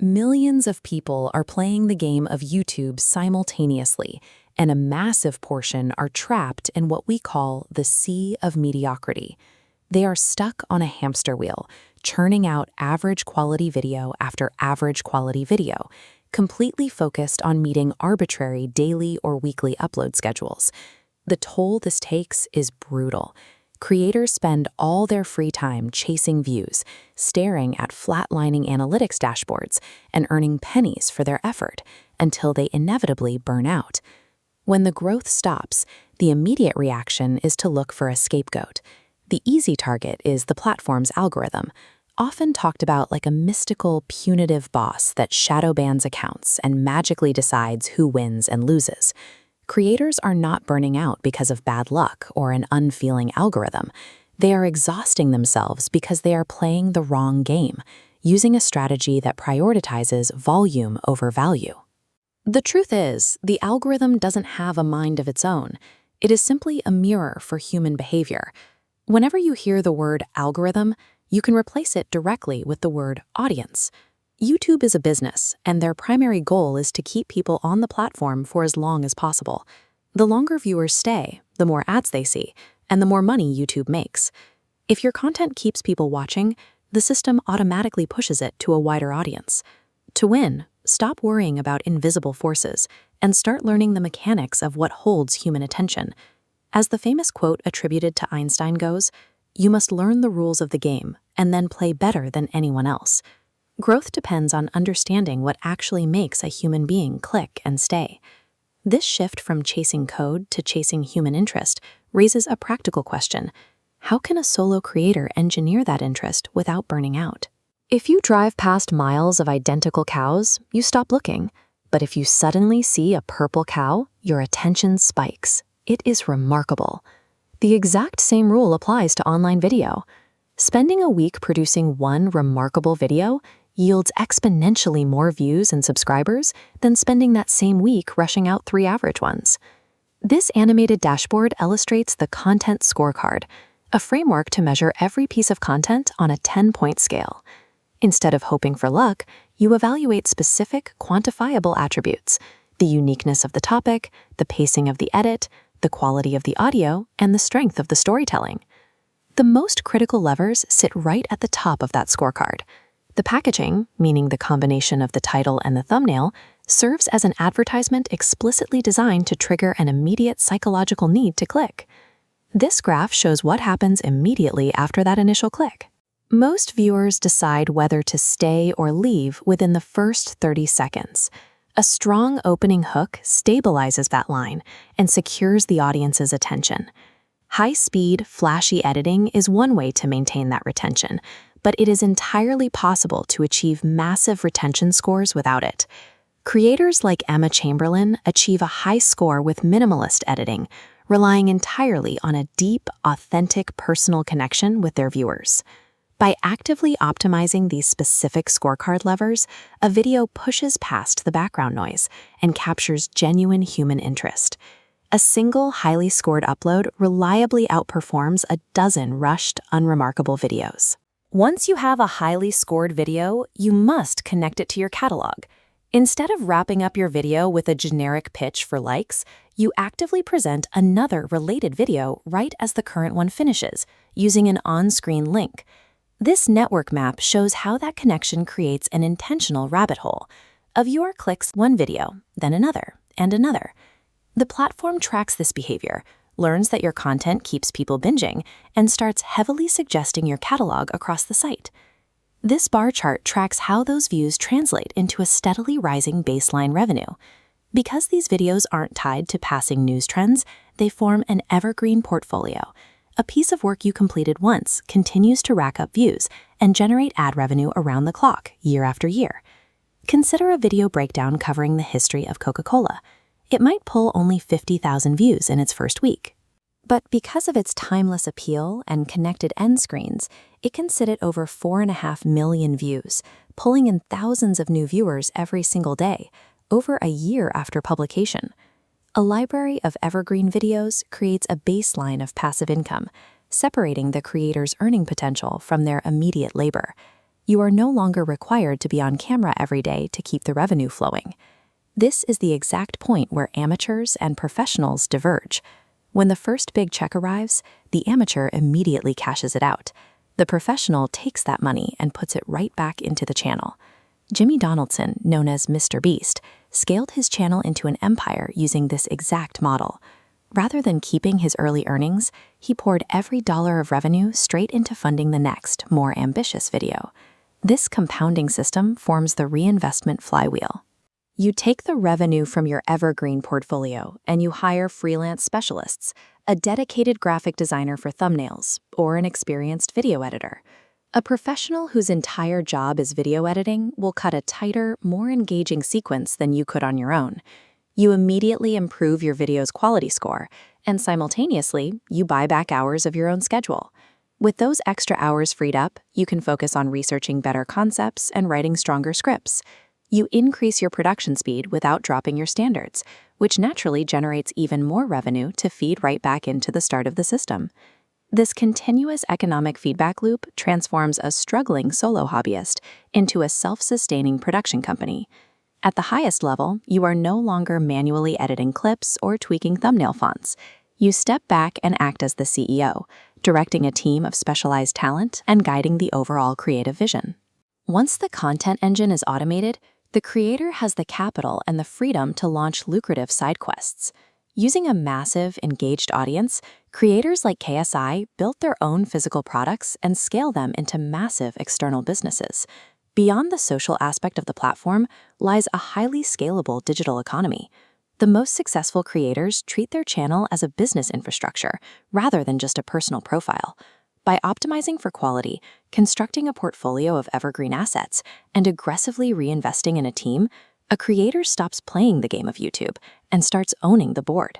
Millions of people are playing the game of YouTube simultaneously, and a massive portion are trapped in what we call the sea of mediocrity. They are stuck on a hamster wheel, churning out average quality video after average quality video, completely focused on meeting arbitrary daily or weekly upload schedules. The toll this takes is brutal. Creators spend all their free time chasing views, staring at flatlining analytics dashboards, and earning pennies for their effort until they inevitably burn out. When the growth stops, the immediate reaction is to look for a scapegoat. The easy target is the platform's algorithm, often talked about like a mystical, punitive boss that shadow bans accounts and magically decides who wins and loses. Creators are not burning out because of bad luck or an unfeeling algorithm. They are exhausting themselves because they are playing the wrong game, using a strategy that prioritizes volume over value. The truth is, the algorithm doesn't have a mind of its own. It is simply a mirror for human behavior. Whenever you hear the word algorithm, you can replace it directly with the word audience. YouTube is a business, and their primary goal is to keep people on the platform for as long as possible. The longer viewers stay, the more ads they see, and the more money YouTube makes. If your content keeps people watching, the system automatically pushes it to a wider audience. To win, stop worrying about invisible forces and start learning the mechanics of what holds human attention. As the famous quote attributed to Einstein goes, "You must learn the rules of the game and then play better than anyone else." Growth depends on understanding what actually makes a human being click and stay. This shift from chasing code to chasing human interest raises a practical question. How can a solo creator engineer that interest without burning out? If you drive past miles of identical cows, you stop looking. But if you suddenly see a purple cow, your attention spikes. It is remarkable. The exact same rule applies to online video. Spending a week producing one remarkable video yields exponentially more views and subscribers than spending that same week rushing out 3 average ones. This animated dashboard illustrates the content scorecard, a framework to measure every piece of content on a 10-point scale. Instead of hoping for luck, you evaluate specific, quantifiable attributes: the uniqueness of the topic, the pacing of the edit, the quality of the audio, and the strength of the storytelling. The most critical levers sit right at the top of that scorecard. The packaging, meaning the combination of the title and the thumbnail, serves as an advertisement explicitly designed to trigger an immediate psychological need to click. This graph shows what happens immediately after that initial click. Most viewers decide whether to stay or leave within the first 30 seconds. A strong opening hook stabilizes that line and secures the audience's attention. High-speed, flashy editing is one way to maintain that retention, but it is entirely possible to achieve massive retention scores without it. Creators like Emma Chamberlain achieve a high score with minimalist editing, relying entirely on a deep, authentic personal connection with their viewers. By actively optimizing these specific scorecard levers, a video pushes past the background noise and captures genuine human interest. A single highly scored upload reliably outperforms a dozen rushed, unremarkable videos. Once you have a highly scored video, you must connect it to your catalog. Instead of wrapping up your video with a generic pitch for likes, you actively present another related video right as the current one finishes, using an on-screen link. This network map shows how that connection creates an intentional rabbit hole. A viewer clicks one video, then another, and another. The platform tracks this behavior, learns that your content keeps people binging, and starts heavily suggesting your catalog across the site. This bar chart tracks how those views translate into a steadily rising baseline revenue. Because these videos aren't tied to passing news trends, they form an evergreen portfolio. A piece of work you completed once continues to rack up views and generate ad revenue around the clock, year after year. Consider a video breakdown covering the history of Coca-Cola. It might pull only 50,000 views in its first week. But because of its timeless appeal and connected end screens, it can sit at over 4.5 million views, pulling in thousands of new viewers every single day, over a year after publication. A library of evergreen videos creates a baseline of passive income, separating the creator's earning potential from their immediate labor. You are no longer required to be on camera every day to keep the revenue flowing. This is the exact point where amateurs and professionals diverge. When the first big check arrives, the amateur immediately cashes it out. The professional takes that money and puts it right back into the channel. Jimmy Donaldson, known as Mr. Beast, scaled his channel into an empire using this exact model. Rather than keeping his early earnings, he poured every dollar of revenue straight into funding the next, more ambitious video. This compounding system forms the reinvestment flywheel. You take the revenue from your evergreen portfolio and you hire freelance specialists, a dedicated graphic designer for thumbnails, or an experienced video editor. A professional whose entire job is video editing will cut a tighter, more engaging sequence than you could on your own. You immediately improve your video's quality score, and simultaneously, you buy back hours of your own schedule. With those extra hours freed up, you can focus on researching better concepts and writing stronger scripts. You increase your production speed without dropping your standards, which naturally generates even more revenue to feed right back into the start of the system. This continuous economic feedback loop transforms a struggling solo hobbyist into a self-sustaining production company. At the highest level, you are no longer manually editing clips or tweaking thumbnail fonts. You step back and act as the CEO, directing a team of specialized talent and guiding the overall creative vision. Once the content engine is automated, the creator has the capital and the freedom to launch lucrative side quests. Using a massive, engaged audience, creators like KSI built their own physical products and scale them into massive external businesses. Beyond the social aspect of the platform lies a highly scalable digital economy. The most successful creators treat their channel as a business infrastructure rather than just a personal profile. By optimizing for quality, constructing a portfolio of evergreen assets, and aggressively reinvesting in a team, a creator stops playing the game of YouTube and starts owning the board.